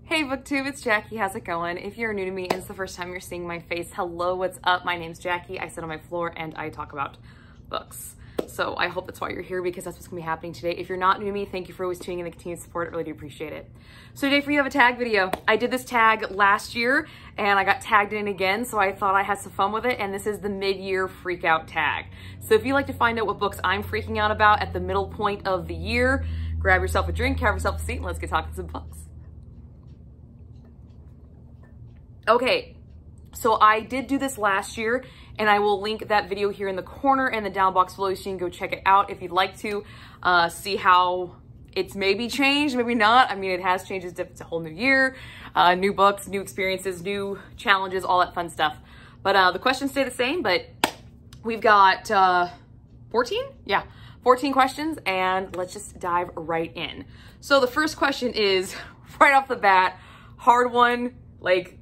Hey BookTube, it's Jackie. How's it going? If you're new to me and it's the first time you're seeing my face, hello, what's up? My name's Jackie. I sit on my floor and I talk about books. So I hope that's why you're here, because that's what's gonna be happening today. If you're not new to me, thank you for always tuning in and continued support. I really do appreciate it. So today for you, I have a tag video. I did this tag last year and I got tagged in again, so I thought I had some fun with it, and this is the mid-year freak out tag. So if you like to find out what books I'm freaking out about at the middle point of the year, grab yourself a drink, have yourself a seat, and let's get talking some books. Okay, so I did do this last year, and I will link that video here in the corner and the down box below so you can go check it out if you'd like to see how it's maybe changed, maybe not. I mean, it has changed. It's a whole new year, new books, new experiences, new challenges, all that fun stuff. But the questions stay the same, but we've got 14? Yeah, 14 questions, and let's just dive right in. So the first question is, right off the bat, hard one, like,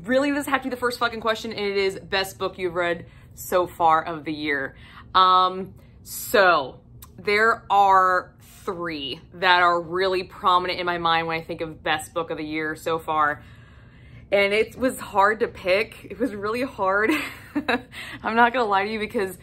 really this have to be the first fucking question, and it is best book you've read so far of the year. So there are three that are really prominent in my mind when I think of best book of the year so far, and it was hard to pick. It was really hard. I'm not gonna lie to you, because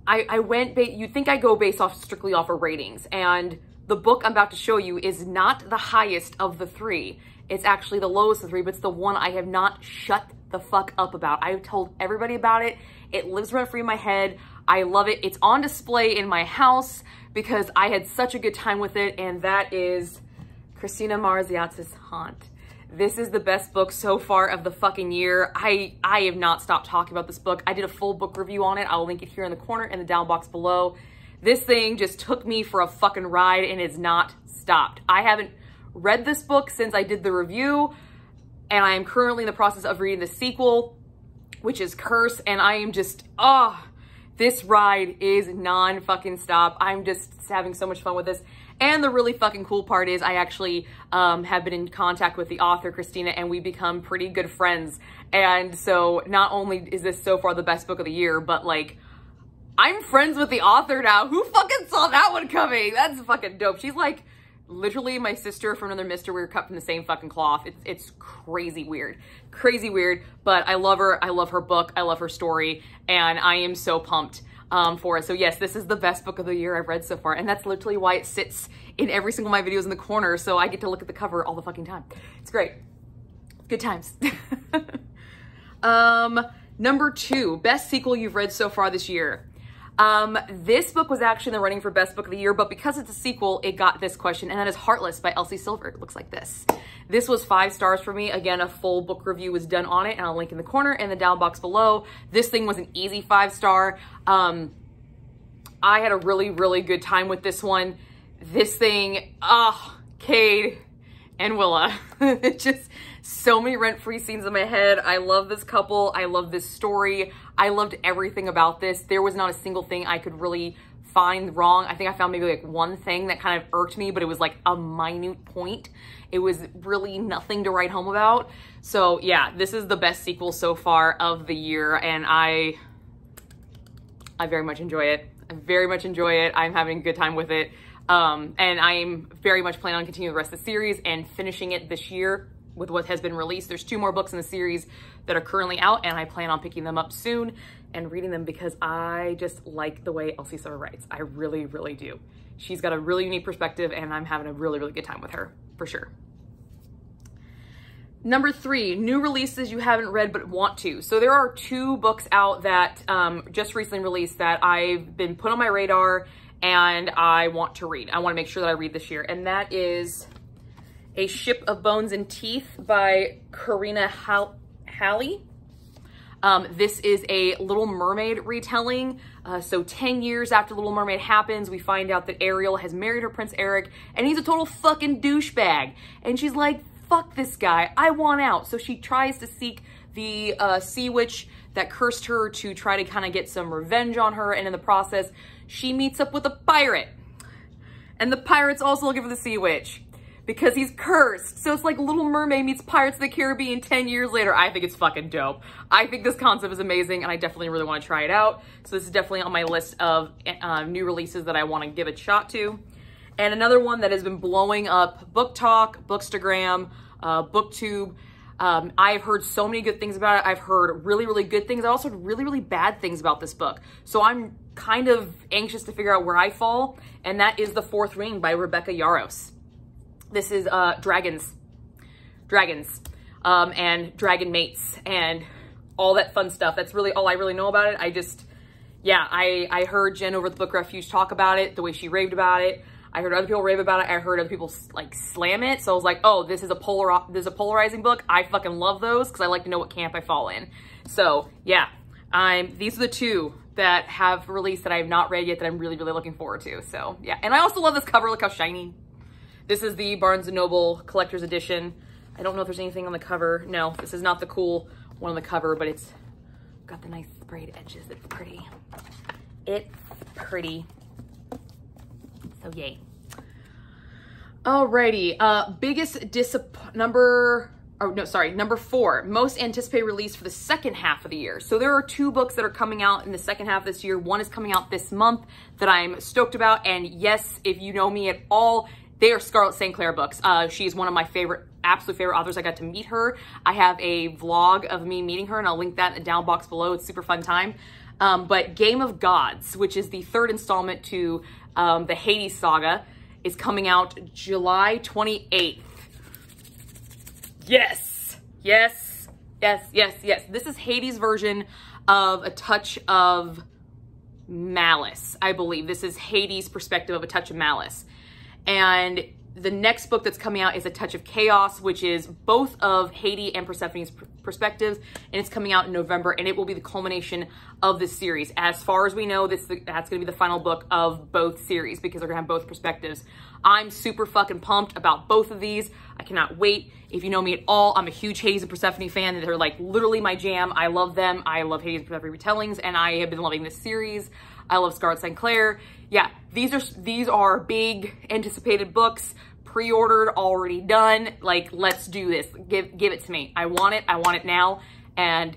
I went, you'd think I go based off strictly off of ratings, and the book I'm about to show you is not the highest of the three. It's actually the lowest of the three, but it's the one I have not shut the fuck up about. I've told everybody about it. It lives rent free in my head. I love it. It's on display in my house because I had such a good time with it, and that is Christina Marotas' Haunt. This is the best book so far of the fucking year. I have not stopped talking about this book. I did a full book review on it. I'll link it here in the corner and the down box below. This thing just took me for a fucking ride and has not stopped. I haven't read this book since I did the review, and I am currently in the process of reading the sequel, which is Curse, and I am just, this ride is non-fucking stop. I'm just having so much fun with this. And the really fucking cool part is I actually have been in contact with the author, Christina, and we've become pretty good friends. And so not only is this so far the best book of the year, but like, I'm friends with the author now. Who fucking saw that one coming? That's fucking dope. She's like literally my sister from another mister. We were cut from the same fucking cloth. It's crazy weird, but I love her. I love her book. I love her story, and I am so pumped for it. So yes, this is the best book of the year I've read so far, and that's literally why it sits in every single one of my videos in the corner, so I get to look at the cover all the fucking time. It's great. Good times. Number two, best sequel you've read so far this year. This book was actually in the running for best book of the year, but because it's a sequel, it got this question, and that is Heartless by Elsie Silver. It looks like this. This was 5 stars for me. Again, a full book review was done on it, and I'll link in the corner and the down box below. This thing was an easy 5-star. I had a really, really good time with this one. This thing, Cade and Willa. Just so many rent-free scenes in my head. I love this couple. I love this story. I loved everything about this. There was not a single thing I could really find wrong. I think I found maybe like one thing that kind of irked me, but it was like a minute point. It was really nothing to write home about. So yeah, this is the best sequel so far of the year, and I very much enjoy it. I very much enjoy it. I'm having a good time with it. And I'm very much planning on continuing the rest of the series and finishing it this year with what has been released. There's 2 more books in the series that are currently out, and I plan on picking them up soon and reading them because I just like the way Elsie Silver writes. I really, really do. She's got a really unique perspective, and I'm having a really, really good time with her, for sure. Number 3, new releases you haven't read but want to. So there are 2 books out that just recently released that I've been put on my radar and I want to read. I want to make sure that I read this year, and that is A Ship of Bones and Teeth by Karina Halley. This is a Little Mermaid retelling. So 10 years after Little Mermaid happens, we find out that Ariel has married her Prince Eric, and he's a total fucking douchebag. And she's like, fuck this guy, I want out. So she tries to seek the sea witch that cursed her to try to kind of get some revenge on her, and in the process, she meets up with a pirate. And the pirate's also looking for the sea witch, because he's cursed. So it's like Little Mermaid meets Pirates of the Caribbean 10 years later. I think it's fucking dope. I think this concept is amazing, and I definitely really want to try it out. So this is definitely on my list of new releases that I want to give a shot to. And another one that has been blowing up Book Talk, Bookstagram, BookTube. I've heard so many good things about it. I've heard really, really good things. I also heard really, really bad things about this book. So I'm kind of anxious to figure out where I fall. And that is The Fourth Ring by Rebecca Yarros. This is dragons, and dragon mates and all that fun stuff. That's really all I really know about it. I heard Jen over at the Book Refuge talk about it, the way she raved about it. I heard other people rave about it. I heard other people like slam it. So I was like, oh, this is a polarizing book. I fucking love those because I like to know what camp I fall in. So yeah, these are the two that have released that I have not read yet that I'm really, really looking forward to. So yeah, and I also love this cover. Look how shiny. This is the Barnes & Noble Collector's Edition. I don't know if there's anything on the cover. No, this is not the cool one on the cover, but it's got the nice sprayed edges. It's pretty. It's pretty. So yay. Alrighty, number 4, most anticipated release for the second half of the year. So there are 2 books that are coming out in the second half of this year. One is coming out this month that I'm stoked about. And yes, if you know me at all, they are Scarlett St. Clair books. She's one of my absolute favorite authors. I got to meet her. I have a vlog of me meeting her and I'll link that in the down box below. It's a super fun time. But Game of Gods, which is the 3rd installment to the Hades saga, is coming out July 28th. Yes, yes, yes, yes, yes. This is Hades' version of A Touch of Malice, I believe. This is Hades' perspective of A Touch of Malice. And the next book that's coming out is A Touch of Chaos, which is both of Hades and Persephone's perspectives, and it's coming out in November, and it will be the culmination of this series. As far as we know, that's going to be the final book of both series because they're going to have both perspectives. I'm super fucking pumped about both of these. I cannot wait. If you know me at all, I'm a huge Hades and Persephone fan. They're like literally my jam. I love them. I love Hades and Persephone retellings, and I have been loving this series. I love Scarlett St. Clair. Yeah, these are big anticipated books, pre-ordered, already done. Like, let's do this. Give it to me. I want it now. And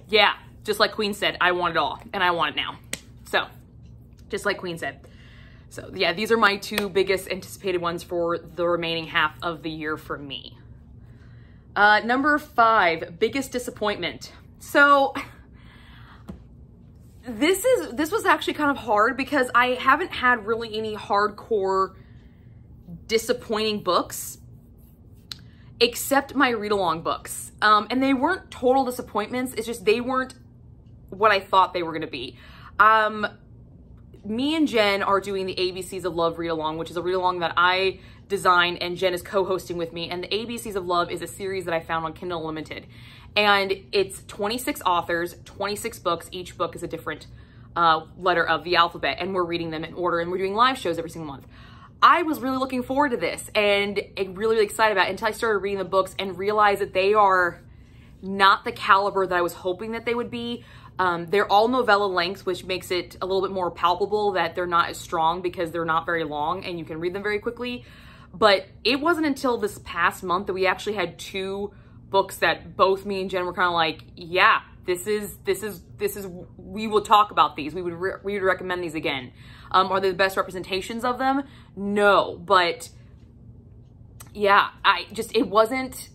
yeah, just like Queen said, I want it all and I want it now. So just like Queen said. So yeah, these are my 2 biggest anticipated ones for the remaining half of the year for me. Number 5, biggest disappointment. So this was actually kind of hard because I haven't had really any hardcore disappointing books except my read-along books. And they weren't total disappointments. It's just they weren't what I thought they were going to be. Me and Jen are doing the ABCs of Love read-along, which is a read-along that I designed and Jen is co-hosting with me. And the ABCs of Love is a series that I found on Kindle Unlimited. And it's 26 authors, 26 books. Each book is a different letter of the alphabet, and we're reading them in order, and we're doing live shows every single month. I was really looking forward to this and really, really excited about it until I started reading the books and realized that they are not the caliber that I was hoping that they would be. They're all novella length, which makes it a little bit more palpable that they're not as strong because they're not very long and you can read them very quickly. But it wasn't until this past month that we actually had 2 books that both me and Jen were kind of like, yeah, this is, we will talk about these. We would recommend these again. Are they the best representations of them? No, but yeah, it wasn't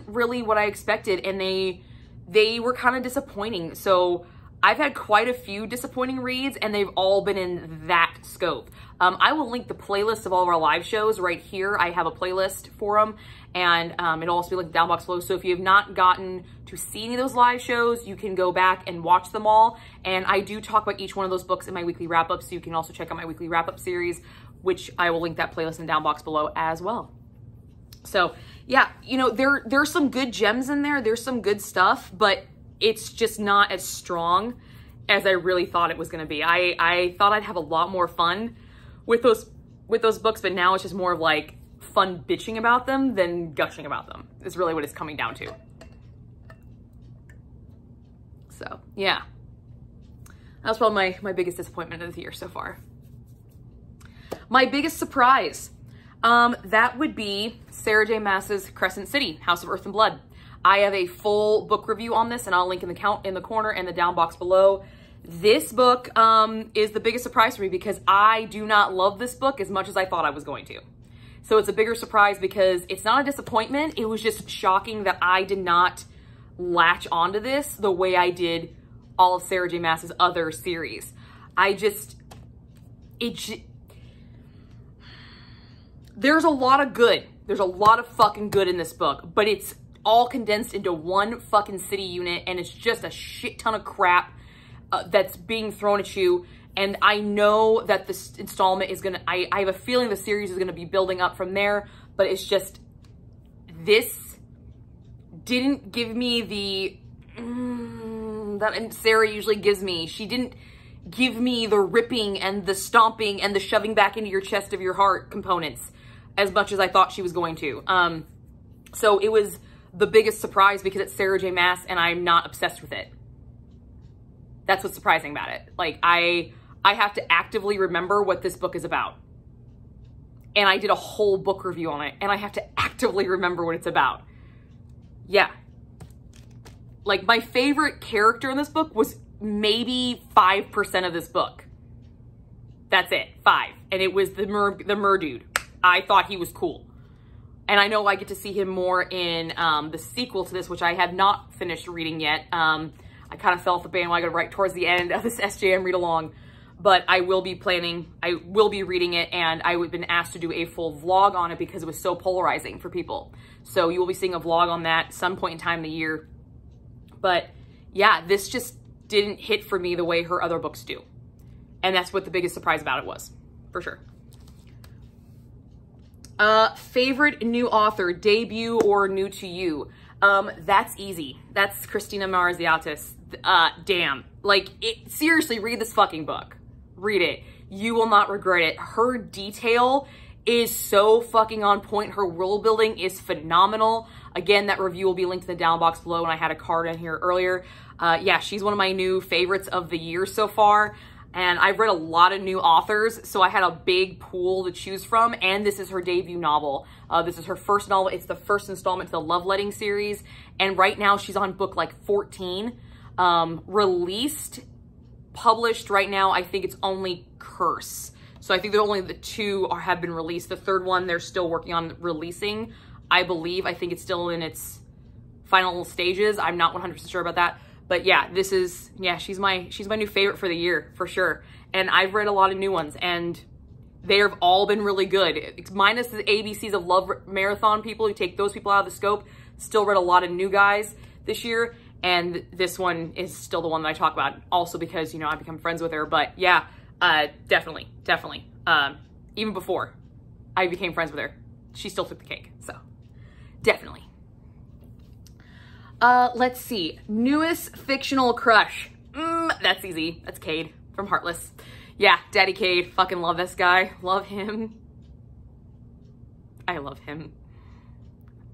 really what I expected, and they were kind of disappointing. So I've had quite a few disappointing reads, and they've all been in that scope. I will link the playlist of all of our live shows right here. I have a playlist for them, and it'll also be linked down box below. So if you have not gotten to see any of those live shows, you can go back and watch them all. And I do talk about each one of those books in my weekly wrap-up, so you can also check out my weekly wrap-up series, which I will link that playlist in the down box below as well. So yeah, you know, there's some good gems in there. There's some good stuff, but it's just not as strong as I really thought it was going to be. I thought I'd have a lot more fun with those books, but now it's just more of like fun bitching about them than gushing about them is really what it's coming down to. So yeah, that's probably my biggest disappointment of the year so far. My biggest surprise, that would be Sarah J. Maas's Crescent City, House of Earth and Blood. I have a full book review on this, and I'll link in the corner and the down box below. This book is the biggest surprise for me because I do not love this book as much as I thought I was going to. So it's a bigger surprise because it's not a disappointment. It was just shocking that I did not latch onto this the way I did all of Sarah J. Maas's other series. There's a lot of good. There's a lot of fucking good in this book, but it's all condensed into one fucking city unit, and it's just a shit ton of crap that's being thrown at you. And I know that this installment is gonna, I have a feeling the series is gonna be building up from there, but it's just, this didn't give me the, that Sarah usually gives me. She didn't give me the ripping and the stomping and the shoving back into your chest of your heart components as much as I thought she was going to. So it was the biggest surprise because it's Sarah J. Maas and I'm not obsessed with it. That's what's surprising about it. Like, I have to actively remember what this book is about. And I did a whole book review on it, and I have to actively remember what it's about. Yeah. Like, my favorite character in this book was maybe 5% of this book. That's it, 5. And it was the mer dude. I thought he was cool. And I know I get to see him more in the sequel to this, which I have not finished reading yet. I kind of fell off the bandwagon right towards the end of this SJM read along, but I will be reading it, and I've been asked to do a full vlog on it because it was so polarizing for people. So you will be seeing a vlog on that some point in time in the year. But yeah, this just didn't hit for me the way her other books do. And that's what the biggest surprise about it was, for sure. Favorite new author, debut or new to you? That's easy. That's Christina Marotas. Damn. Like, seriously, read this fucking book. Read it. You will not regret it. Her detail is so fucking on point. Her world building is phenomenal. Again, that review will be linked in the down box below, and I had a card in here earlier. Yeah, she's one of my new favorites of the year so far. And I've read a lot of new authors, so I had a big pool to choose from, and this is her debut novel. This is her first novel. It's the first installment to the Love Letting series, and right now she's on book like 14. Published right now, I think it's only Curse. So I think that only the 2 have been released. The 3rd one they're still working on releasing, I believe. I think it's still in its final stages. I'm not 100% sure about that. But yeah, this is, yeah, she's my new favorite for the year, for sure. And I've read a lot of new ones, and they have all been really good. Minus the ABCs of Love Marathon people who take those people out of the scope. Still read a lot of new guys this year, and this one is still the one that I talk about. Also because, you know, I've become friends with her. But yeah, definitely. Even before I became friends with her, she still took the cake. So definitely. Let's see. Newest fictional crush. That's easy. That's Cade from Heartless. Yeah, Daddy Cade. Fucking love this guy. Love him. I love him.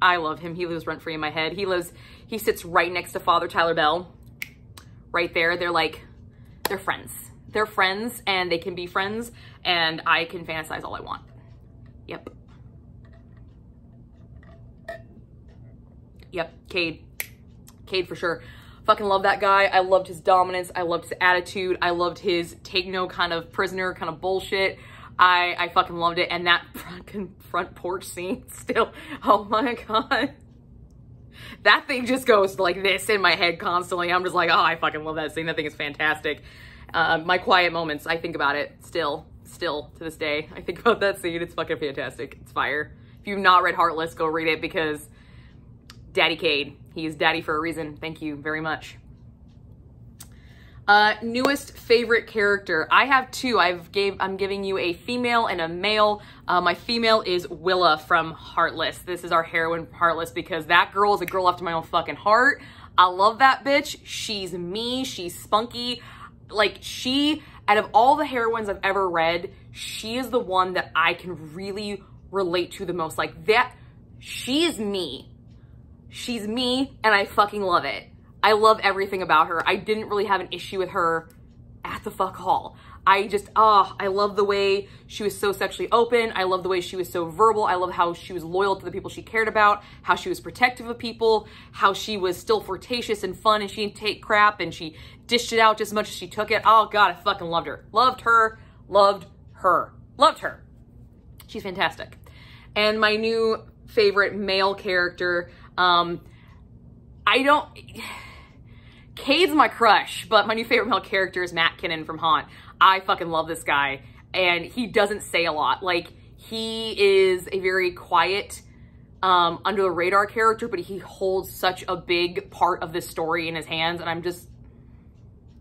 I love him. He lives rent-free in my head. He sits right next to Father Tyler Bell. Right there. They're friends. They're friends, and they can be friends, and I can fantasize all I want. Yep. Yep, Cade. Cade for sure. Fucking love that guy. I loved his dominance. I loved his attitude. I loved his take no kind of prisoner kind of bullshit. I fucking loved it. And that fucking front porch scene still, oh my God. That thing just goes like this in my head constantly. I'm just like, oh, I fucking love that scene. That thing is fantastic. My quiet moments, I think about it still to this day. I think about that scene. It's fucking fantastic. It's fire. If you've not read Heartless, go read it because Daddy Cade. He is daddy for a reason. Thank you very much. Newest favorite character. I have 2. I'm giving you a female and a male. My female is Willa from Heartless. This is our heroine from Heartless because that girl is a girl after my own fucking heart. I love that bitch. She's me. She's spunky. Like, out of all the heroines I've ever read, she is the one that I can really relate to the most. Like, that, she is me. She's me, and I fucking love it. I love everything about her. I didn't really have an issue with her at the fuck all. I love the way she was so sexually open. I love the way she was so verbal. I love how she was loyal to the people she cared about, how she was protective of people, how she was still flirtatious and fun, and she didn't take crap, and she dished it out just as much as she took it. Oh God, I fucking loved her. Loved her, loved her, loved her. She's fantastic. And my new favorite male character, Cade's my crush, but my new favorite male character is Matt Kennon from Haunt. I fucking love this guy, and he doesn't say a lot. Like, he is a very quiet, under the radar character, but he holds such a big part of this story in his hands, and I'm just,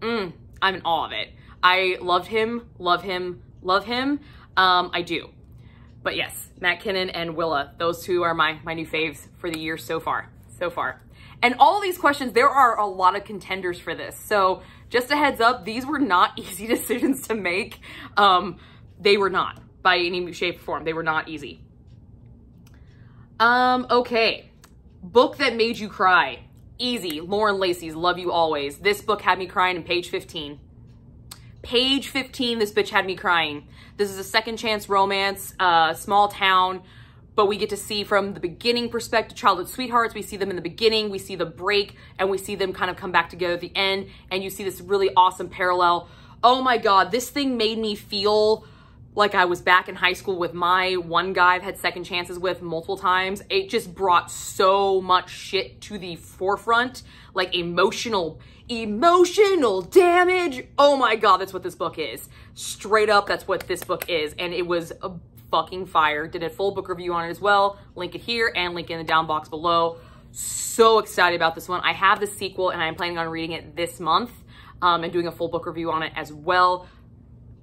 I'm in awe of it. I loved him, love him, love him. I do. But yes, Matt Kennon and Willa, those two are my new faves for the year so far. So far. And all these questions, there are a lot of contenders for this. So just a heads up, these were not easy decisions to make. They were not, by any shape or form. They were not easy. Okay. Book that made you cry. Easy. Lauren Lacey's Love You Always. This book had me crying in page 15. Page 15, this bitch had me crying. This is a second chance romance, small town, but we get to see from the beginning perspective, childhood sweethearts. We see them in the beginning, we see the break, and we see them kind of come back together at the end, and you see this really awesome parallel. Oh my God, this thing made me feel like I was back in high school with my one guy I've had second chances with multiple times. It just brought so much shit to the forefront, like emotional damage. Oh my God, that's what this book is. Straight up, that's what this book is. And it was a fucking fire. Did a full book review on it as well. Link it here and link it in the down box below. So excited about this one. I have the sequel and I'm planning on reading it this month and doing a full book review on it as well.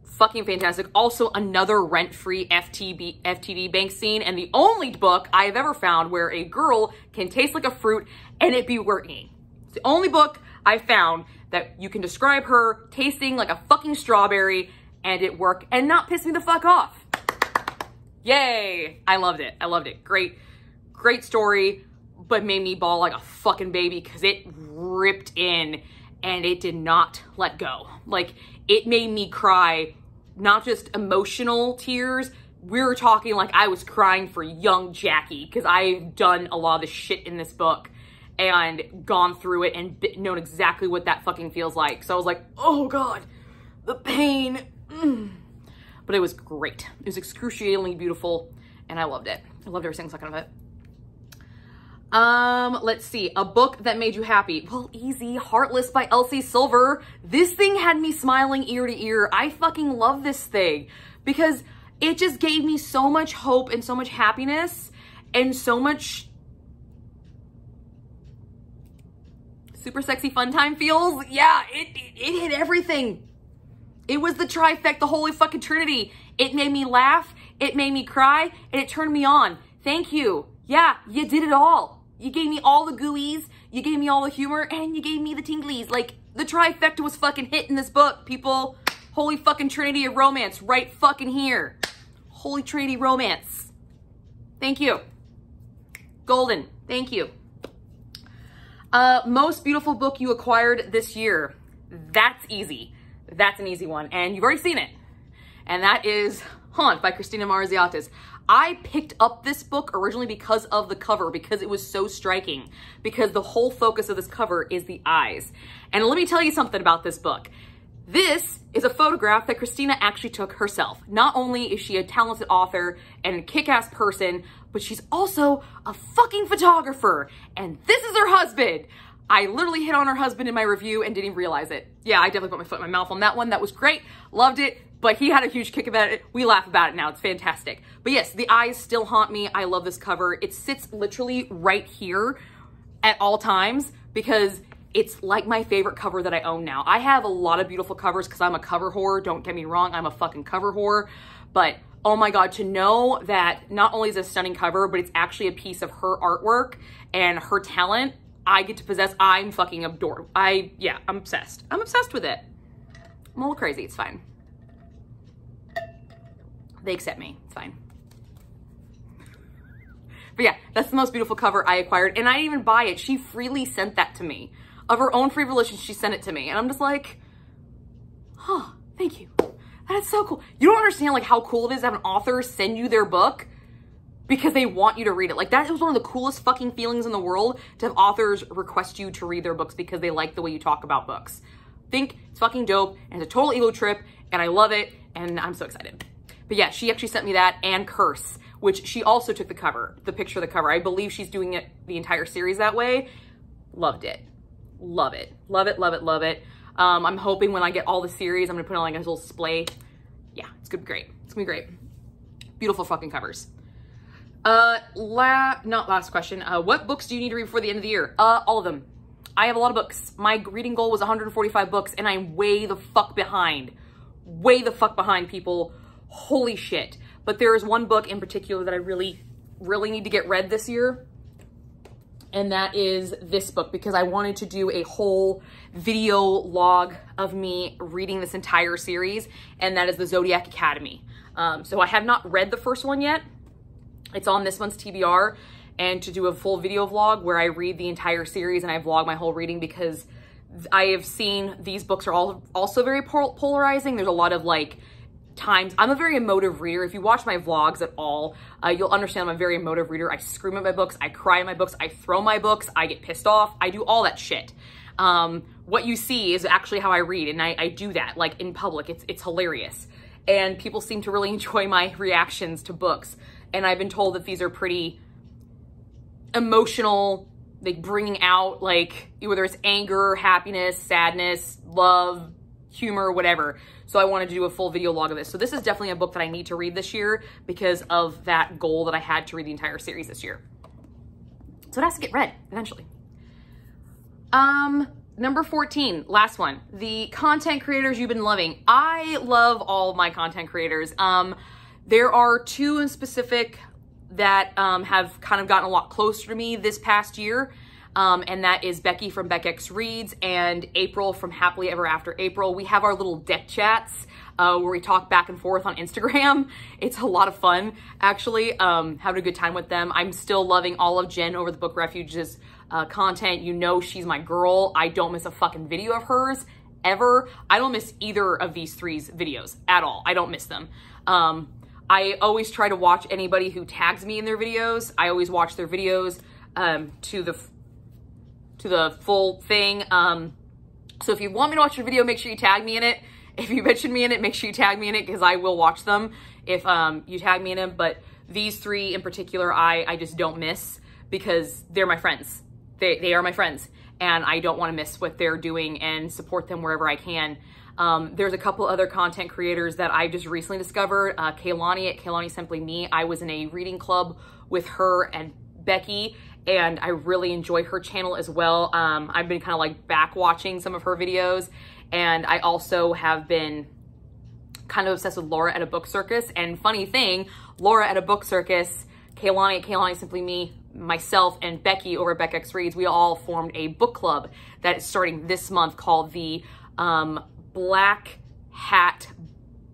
Fucking fantastic. Also another rent-free FTD bank scene, and the only book I have ever found where a girl can taste like a fruit and it be working. It's the only book I found that you can describe her tasting like a fucking strawberry and it work and not piss me the fuck off. Yay. I loved it. I loved it. Great story, but made me bawl like a fucking baby because it ripped in and it did not let go. Like, it made me cry, not just emotional tears. We were talking like I was crying for young Jackie because I've done a lot of the shit in this book and gone through it and known exactly what that fucking feels like. So I was like, oh God, the pain. But it was great. It was excruciatingly beautiful and I loved it. I loved every single second of it. Let's see, a book that made you happy. Well, easy. Heartless by Elsie Silver. This thing had me smiling ear to ear. I fucking love this thing because it just gave me so much hope and so much happiness and so much super sexy fun time feels. Yeah, it hit everything. It was the trifecta, the holy fucking trinity. It made me laugh, it made me cry, and it turned me on. Thank you. Yeah, you did it all. You gave me all the gooeyes, you gave me all the humor, and you gave me the tinglies. Like, the trifecta was fucking hit in this book, people. Holy fucking trinity of romance right fucking here. Holy trinity romance. Thank you. Golden. Thank you. Most beautiful book you acquired this year. That's easy. That's an easy one. And you've already seen it. And that is Haunt by Christina Marotas. I picked up this book originally because of the cover, because it was so striking, because the whole focus of this cover is the eyes. And let me tell you something about this book. This is a photograph that Christina actually took herself. Not only is she a talented author and a kick-ass person, but she's also a fucking photographer. And this is her husband. I literally hit on her husband in my review and didn't even realize it. Yeah, I definitely put my foot in my mouth on that one. That was great. Loved it. But he had a huge kick about it. We laugh about it now. It's fantastic. But yes, the eyes still haunt me. I love this cover. It sits literally right here at all times because it's like my favorite cover that I own now. I have a lot of beautiful covers because I'm a cover whore. Don't get me wrong. I'm a fucking cover whore. But oh my God, to know that not only is it a stunning cover, but it's actually a piece of her artwork and her talent I get to possess. I'm fucking adored. Yeah, I'm obsessed. I'm obsessed with it. I'm a little crazy. It's fine. They accept me. It's fine. But yeah, that's the most beautiful cover I acquired. And I didn't even buy it. She freely sent that to me. Of her own free volition, she sent it to me. And I'm just like, huh, thank you. That's so cool. You don't understand like how cool it is to have an author send you their book because they want you to read it. Like that is one of the coolest fucking feelings in the world, to have authors request you to read their books because they like the way you talk about books. Think it's fucking dope, and it's a total ego trip, and I love it, and I'm so excited. But yeah, she actually sent me that and Curse, which she also took the cover, the picture of the cover. I believe she's doing it the entire series that way. Loved it. Love it. Love it, love it, love it. I'm hoping when I get all the series, I'm gonna put on like a little display. Yeah, it's gonna be great. It's gonna be great. Beautiful fucking covers. Not last question. What books do you need to read before the end of the year? All of them. I have a lot of books. My reading goal was 145 books, and I'm way the fuck behind. Way the fuck behind, people. Holy shit. But there is one book in particular that I really need to get read this year. And that is this book, because I wanted to do a whole video log of me reading this entire series, and that is the Zodiac Academy. So I have not read the first one yet. It's on this month's TBR, and to do a full video vlog where I read the entire series and I vlog my whole reading, because I have seen these books are also very polarizing. There's a lot of like times, I'm a very emotive reader. If you watch my vlogs at all, you'll understand I'm a very emotive reader. I scream at my books, I cry at my books, I throw my books, I get pissed off, I do all that shit. What you see is actually how I read, and I do that like in public. It's hilarious. And people seem to really enjoy my reactions to books. And I've been told that these are pretty emotional, like bringing out like, whether it's anger, happiness, sadness, love, humor, whatever. So I wanted to do a full video log of this. So this is definitely a book that I need to read this year because of that goal that I had to read the entire series this year. So it has to get read eventually. Number 14, last one, the content creators you've been loving. I love all of my content creators. There are two in specific that have kind of gotten a lot closer to me this past year. And that is Becky from BeckX Reads and April from Happily Ever After April. We have our little deck chats where we talk back and forth on Instagram. It's a lot of fun, actually, having a good time with them. I'm still loving all of Jen over the Book Refuge's content. You know she's my girl. I don't miss a fucking video of hers, ever. I don't miss either of these three's videos at all. I don't miss them. I always try to watch anybody who tags me in their videos. I always watch their videos to the full thing. So if you want me to watch your video, make sure you tag me in it. If you mention me in it, make sure you tag me in it, because I will watch them if you tag me in them. But these three in particular, I just don't miss, because they're my friends. They are my friends, and I don't want to miss what they're doing and support them wherever I can. There's a couple other content creators that I just recently discovered. Kaylani at Kaylani Simply Me. I was in a reading club with her and Becky, and I really enjoy her channel as well. I've been kind of like back watching some of her videos, and I also have been kind of obsessed with Laura at a Book Circus. And funny thing, Laura at a Book Circus, Kaylani at Kaylani Simply Me, myself, and Becky over at BeckX Reads, we all formed a book club that is starting this month called the Black Hat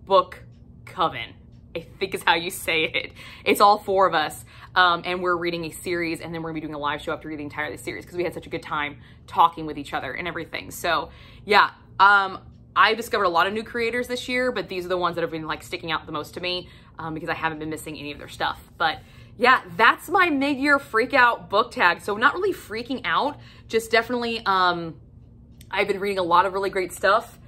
Book Coven, I think is how you say it. It's all four of us, and we're reading a series, and then we're gonna be doing a live show after reading the entire series, because we had such a good time talking with each other and everything. So yeah, I discovered a lot of new creators this year, but these are the ones that have been like sticking out the most to me, because I haven't been missing any of their stuff. But yeah, that's my mid-year freak out book tag. So not really freaking out, just definitely, I've been reading a lot of really great stuff.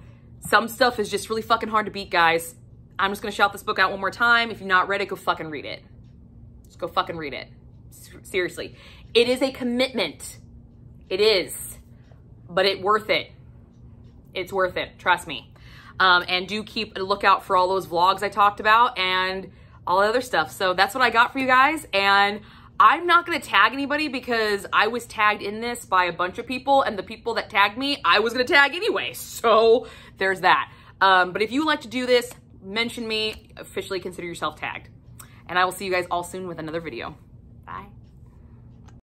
Some stuff is just really fucking hard to beat, guys. I'm just gonna shout this book out one more time. If you've not read it, go fucking read it. Just go fucking read it. Seriously. It is a commitment. It is. But it's worth it. It's worth it. Trust me. And do keep a lookout for all those vlogs I talked about and all the other stuff. So that's what I got for you guys. And I'm not gonna tag anybody, because I was tagged in this by a bunch of people, and the people that tagged me, I was gonna tag anyway. So there's that. But if you like to do this, mention me, officially consider yourself tagged. And I will see you guys all soon with another video.